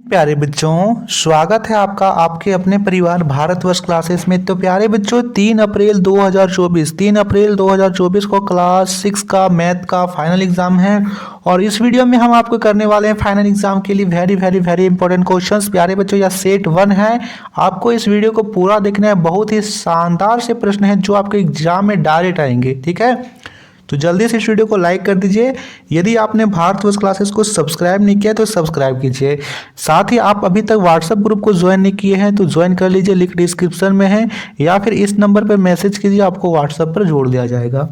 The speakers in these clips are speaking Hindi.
प्यारे बच्चों, स्वागत है आपका आपके अपने परिवार भारतवर्ष क्लासेस में। तो प्यारे बच्चों, 3 अप्रैल 2024 को क्लास 6 का मैथ का फाइनल एग्जाम है और इस वीडियो में हम आपको करने वाले हैं फाइनल एग्जाम के लिए very very very important questions. प्यारे बच्चों, यह सेट 1 है, आपको इस वीडियो को पूरा देखना है। बहुत ही शानदार से प्रश्न हैं जो आपके एग्जाम में डायरेक्ट आएंगे, ठीक है। तो जल्दी से इस वीडियो को लाइक कर दीजिए। यदि आपने भारतवर्ष क्लासेस को सब्सक्राइब नहीं किया तो सब्सक्राइब कीजिए। साथ ही आप अभी तक व्हाट्सएप ग्रुप को ज्वाइन नहीं किए हैं तो ज्वाइन कर लीजिए, लिंक डिस्क्रिप्शन में है, या फिर इस नंबर पर मैसेज कीजिए, आपको व्हाट्सएप पर जोड़ दिया जाएगा।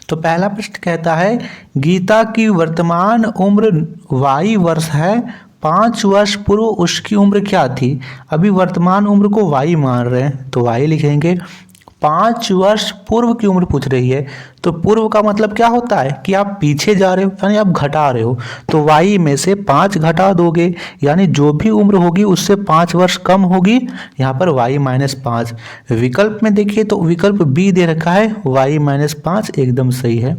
तो पहला प्रश्न कहता है, गीता की वर्तमान उम्र y वर्ष है, 5 वर्ष पूर्व उसकी उम्र क्या थी। अभी वर्तमान उम्र को y मान रहे हैं तो y लिखेंगे। 5 वर्ष पूर्व की उम्र पूछ रही है, तो पूर्व का मतलब क्या होता है कि आप पीछे जा रहे हो, यानी आप घटा रहे हो। तो y में से 5 घटा दोगे, यानी जो भी उम्र होगी उससे 5 वर्ष कम होगी। यहाँ पर y-5। विकल्प में देखिए तो विकल्प बी दे रखा है, y-5 एकदम सही है।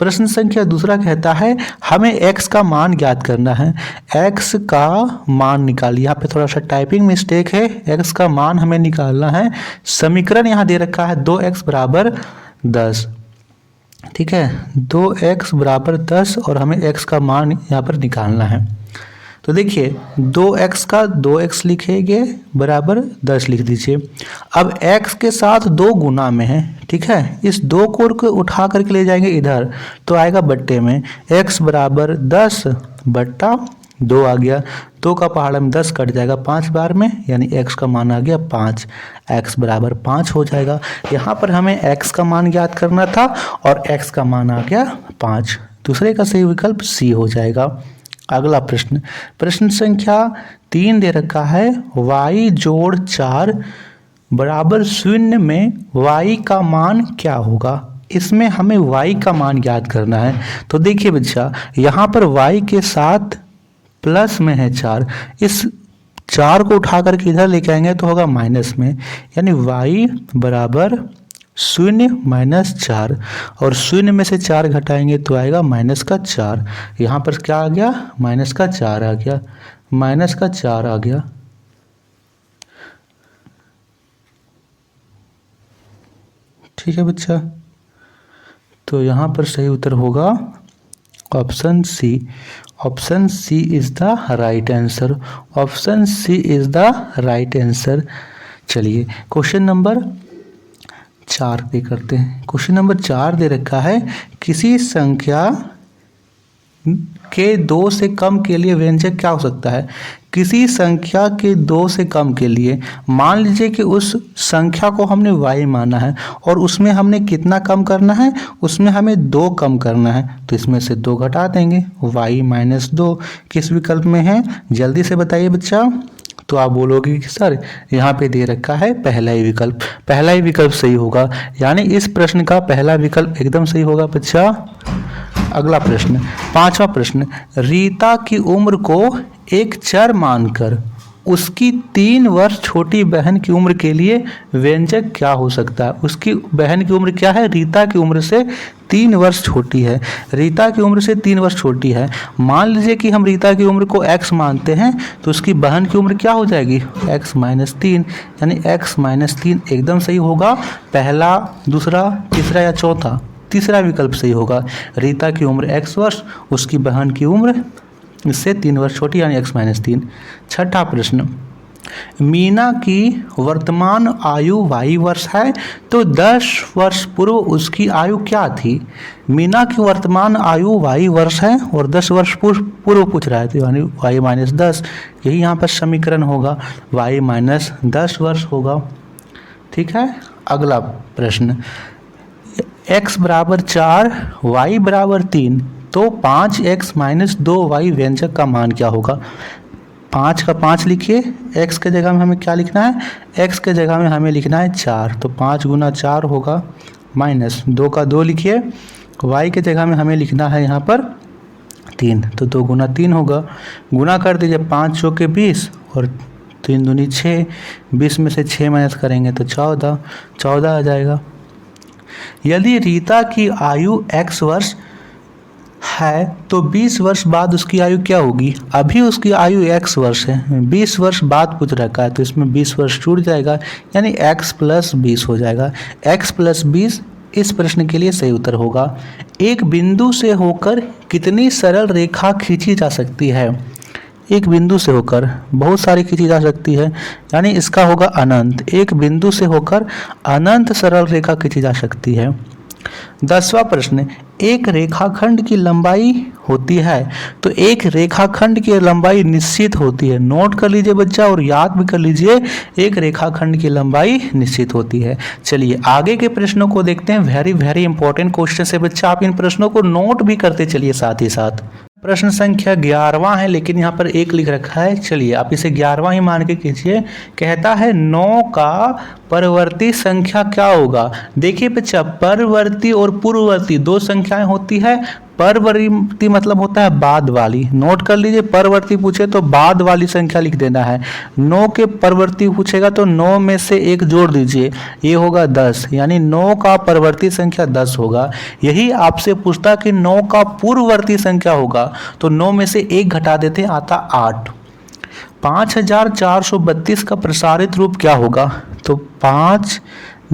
प्रश्न संख्या दूसरा कहता है, हमें x का मान ज्ञात करना है। x का मान निकालिए। यहाँ पे थोड़ा सा टाइपिंग मिस्टेक है, x का मान हमें निकालना है। समीकरण यहाँ दे रखा है 2x बराबर 10, ठीक है। 2x बराबर 10 और हमें x का मान यहाँ पर निकालना है। तो देखिए 2x का 2x लिखेंगे बराबर 10 लिख दीजिए। अब x के साथ 2 गुना में है, ठीक है। इस 2 को उठा करके ले जाएंगे इधर तो आएगा बट्टे में, x बराबर 10 बट्टा 2 आ गया। 2 का पहाड़ा में 10 कट जाएगा 5 बार में, यानी x का मान आ गया 5। x बराबर 5 हो जाएगा। यहाँ पर हमें x का मान ज्ञात करना था और x का मान आ गया 5। दूसरे का सही विकल्प C हो जाएगा। अगला प्रश्न, प्रश्न संख्या 3 दे रखा है, y जोड़ 4 बराबर 0 में y का मान क्या होगा। इसमें हमें y का मान ज्ञात करना है। तो देखिए बच्चा, यहाँ पर y के साथ प्लस में है 4, इस 4 को उठा करके इधर लेके आएंगे तो होगा माइनस में, यानी y बराबर 0-4 और 0 में से 4 घटाएंगे तो आएगा -4। यहाँ पर क्या आ गया, -4 आ गया, -4 आ गया। ठीक है बच्चा, तो यहाँ पर सही उत्तर होगा option C. Option C is the right answer. Option C is the right answer. चलिए क्वेश्चन नंबर 4 पे करते हैं। क्वेश्चन नंबर 4 दे रखा है, किसी संख्या के 2 से कम के लिए व्यंजक क्या हो सकता है। किसी संख्या के 2 से कम के लिए, मान लीजिए कि उस संख्या को हमने y माना है और उसमें हमने कितना कम करना है, उसमें हमें 2 कम करना है, तो इसमें से 2 घटा देंगे, y-2 किस विकल्प में है, जल्दी से बताइए बच्चा। तो आप बोलोगे कि सर यहाँ पे दे रखा है पहला ही विकल्प, पहला ही विकल्प सही होगा, यानी इस प्रश्न का पहला विकल्प एकदम सही होगा बच्चा। अगला प्रश्न, 5वां प्रश्न, रीता की उम्र को एक चर मानकर उसकी 3 वर्ष छोटी बहन की उम्र के लिए व्यंजक क्या हो सकता है। उसकी बहन की उम्र क्या है, रीता की उम्र से 3 वर्ष छोटी है। रीता की उम्र से 3 वर्ष छोटी है। मान लीजिए कि हम रीता की उम्र को x मानते हैं तो उसकी बहन की उम्र क्या हो जाएगी, x-3, यानी x-3 एकदम सही होगा। पहला, दूसरा, तीसरा या चौथा, तीसरा विकल्प सही होगा। रीता की उम्र x वर्ष, उसकी बहन की उम्र इससे 3 वर्ष छोटी, यानी x-3। 6ठा प्रश्न, मीना की वर्तमान आयु y वर्ष है तो 10 वर्ष पूर्व उसकी आयु क्या थी। मीना की वर्तमान आयु y वर्ष है और 10 वर्ष पूर्व पूछ रहा है, तो यानी y-10, यही यहाँ पर समीकरण होगा, y-10 वर्ष होगा। ठीक है। अगला प्रश्न, x बराबर 4 y बराबर 3 तो 5x-2y व्यंजक का मान क्या होगा। 5 का 5 लिखिए, x के जगह में हमें क्या लिखना है, x के जगह में हमें लिखना है 4, तो 5 गुना 4 होगा, माइनस 2 का 2 लिखिए, y के जगह में हमें लिखना है यहाँ पर 3, तो 2 गुना 3 होगा। गुना कर दीजिए, 5 चौके 20 और 3 दूनी 6, 20 में से 6 माइनस करेंगे तो 14 आ जाएगा। यदि रीता की आयु x वर्ष है तो 20 वर्ष बाद उसकी आयु क्या होगी। अभी उसकी आयु x वर्ष है, 20 वर्ष बाद पूछ रखा है तो इसमें 20 वर्ष छूट जाएगा, यानी x प्लस 20 हो जाएगा। x प्लस 20 इस प्रश्न के लिए सही उत्तर होगा। एक बिंदु से होकर कितनी सरल रेखा खींची जा सकती है। एक बिंदु से होकर बहुत सारी खींची जा सकती है, यानी इसका होगा अनंत। एक बिंदु से होकर अनंत सरल रेखा खींची जा सकती है। 10वां प्रश्न, एक रेखाखंड की लंबाई होती है तो एक रेखाखंड की लंबाई निश्चित होती है। नोट कर लीजिए बच्चा और याद भी कर लीजिए, एक रेखाखंड की लंबाई निश्चित होती है। चलिए आगे के प्रश्नों को देखते हैं। वेरी वेरी इंपॉर्टेंट क्वेश्चन है बच्चा, आप इन प्रश्नों को नोट भी करते चलिए साथ ही साथ। प्रश्न संख्या 11वां है, लेकिन यहाँ पर 1 लिख रखा है। चलिए आप इसे 11वां ही मान के कीजिए। कहता है 9 का परवर्ती संख्या क्या होगा। देखिए बच्चा, परवर्ती और पूर्ववर्ती दो संख्याएं होती है। परवर्ती मतलब होता है बाद वाली। नोट कर लीजिए, परवर्ती पूछे तो बाद वाली संख्या लिख देना है। 9 के परवर्ती पूछेगा तो 9 में से 1 जोड़ दीजिए, ये होगा 10, यानी 9 का परवर्ती संख्या 10 होगा। यही आपसे पूछता कि 9 का पूर्ववर्ती संख्या होगा तो 9 में से 1 घटा देते, आता 8। 5432 का प्रसारित रूप क्या होगा। तो 5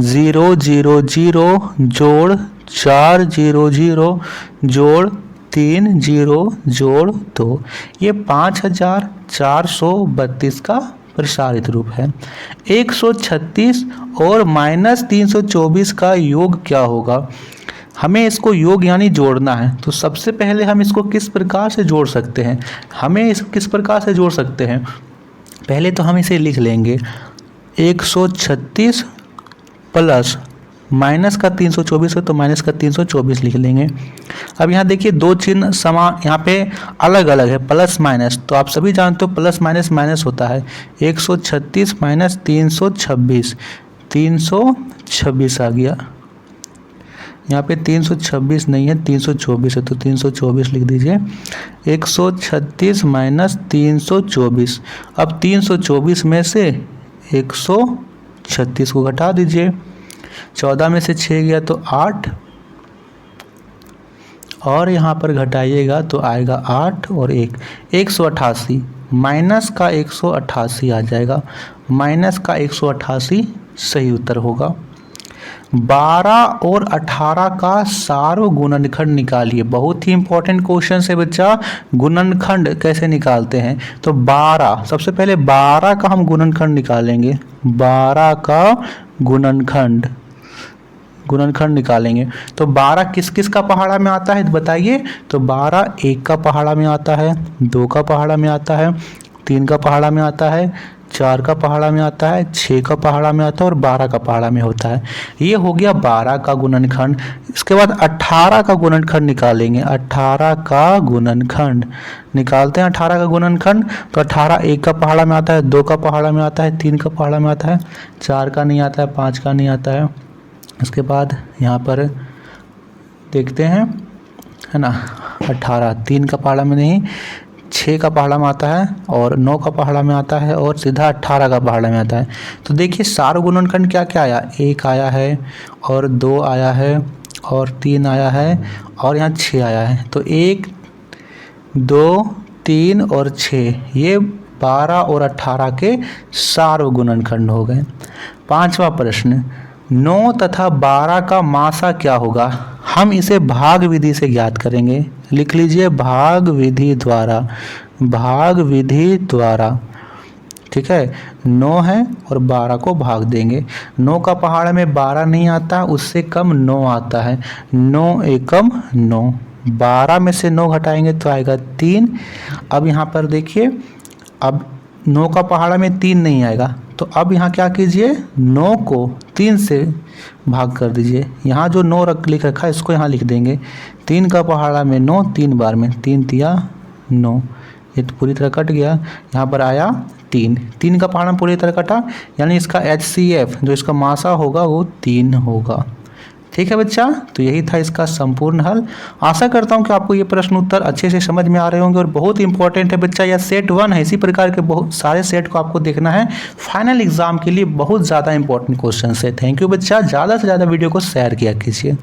0 0 0 जोड़ 4 0 0 जोड़ 3 0 जोड़ 2, ये 5432 का प्रसारित रूप है। 136 और -324 का योग क्या होगा। हमें इसको योग यानी जोड़ना है, तो सबसे पहले हम इसको किस प्रकार से जोड़ सकते हैं। हमें इस किस प्रकार से जोड़ सकते हैं, पहले तो हम इसे लिख लेंगे 136 प्लस माइनस का 324 है तो माइनस का 324 लिख लेंगे। अब यहाँ देखिए दो चिन्ह समान यहाँ पे अलग अलग है, प्लस माइनस, तो आप सभी जानते हो प्लस माइनस माइनस होता है। 136 माइनस 326, 326 आ गया। यहाँ पे 326 नहीं है, 324 है तो 324 लिख दीजिए। 136 माइनस 324, अब 324 में से 136 को घटा दीजिए। 14 में से 6 गया तो 8, और यहाँ पर घटाइएगा तो आएगा 8 और 1, 188। माइनस का 188 आ जाएगा, माइनस का 188 सही उत्तर होगा। 12 और 18 का सार्व गुणनखंड निकालिए। बहुत ही इंपॉर्टेंट क्वेश्चन है बच्चा, गुणनखंड कैसे निकालते हैं। तो 12, सबसे पहले 12 का हम गुणनखंड निकालेंगे। 12 का गुणनखंड निकालेंगे तो 12 किस किस का पहाड़ा में आता है बताइए। तो 12 1 का पहाड़ा में आता है, 2 का पहाड़ा में आता है, 3 का पहाड़ा में आता है, 4 का पहाड़ा में आता है, 6 का पहाड़ा में आता है और 12 का पहाड़ा में होता है। ये हो गया 12 का गुणनखंड। इसके बाद 18 का गुणनखंड निकालेंगे। 18 का गुणनखंड निकालते हैं। 18 का गुणनखंड तो 18 1 का पहाड़ा में आता है, 2 का पहाड़ा में आता है, 3 का पहाड़ा में आता है, 4 का नहीं आता है, 5 का नहीं आता है। इसके बाद यहाँ पर देखते हैं, है ना, 18 3 का पहाड़ा में नहीं, 6 का पहाड़ा में आता है और 9 का पहाड़ा में आता है और सीधा 18 का पहाड़ा में आता है। तो देखिए सार्व गुणनखंड क्या क्या आया, 1 आया है और 2 आया है और 3 आया है और यहाँ 6 आया है। तो 1 2 3 और 6, ये 12 और 18 के सार्व गुणनखंड हो गए। 5वां प्रश्न, 9 तथा 12 का मासा क्या होगा। हम इसे भाग विधि से ज्ञात करेंगे। लिख लीजिए भाग विधि द्वारा, भाग विधि द्वारा, ठीक है। 9 है और 12 को भाग देंगे। 9 का पहाड़ा में 12 नहीं आता, उससे कम 9 आता है। 9 एकम 9, 12 में से 9 घटाएंगे तो आएगा 3। अब यहाँ पर देखिए, अब 9 का पहाड़ा में 3 नहीं आएगा, तो अब यहाँ क्या कीजिए, 9 को 3 से भाग कर दीजिए। यहाँ जो 9 लिख रखा है इसको यहाँ लिख देंगे। 3 का पहाड़ा में 9, 3 बार में 3 तिया 9, ये तो पूरी तरह कट गया। यहाँ पर आया 3 का पहाड़ा पूरी तरह कटा, यानी इसका HCF जो इसका मासा होगा वो 3 होगा। ठीक है बच्चा, तो यही था इसका संपूर्ण हल। आशा करता हूँ कि आपको ये प्रश्न उत्तर अच्छे से समझ में आ रहे होंगे और बहुत इंपॉर्टेंट है बच्चा। यह सेट 1 है, इसी प्रकार के बहुत सारे सेट को आपको देखना है। फाइनल एग्जाम के लिए बहुत ज़्यादा इंपॉर्टेंट क्वेश्चन है। थैंक यू बच्चा, ज़्यादा से ज़्यादा वीडियो को शेयर किया कीजिए।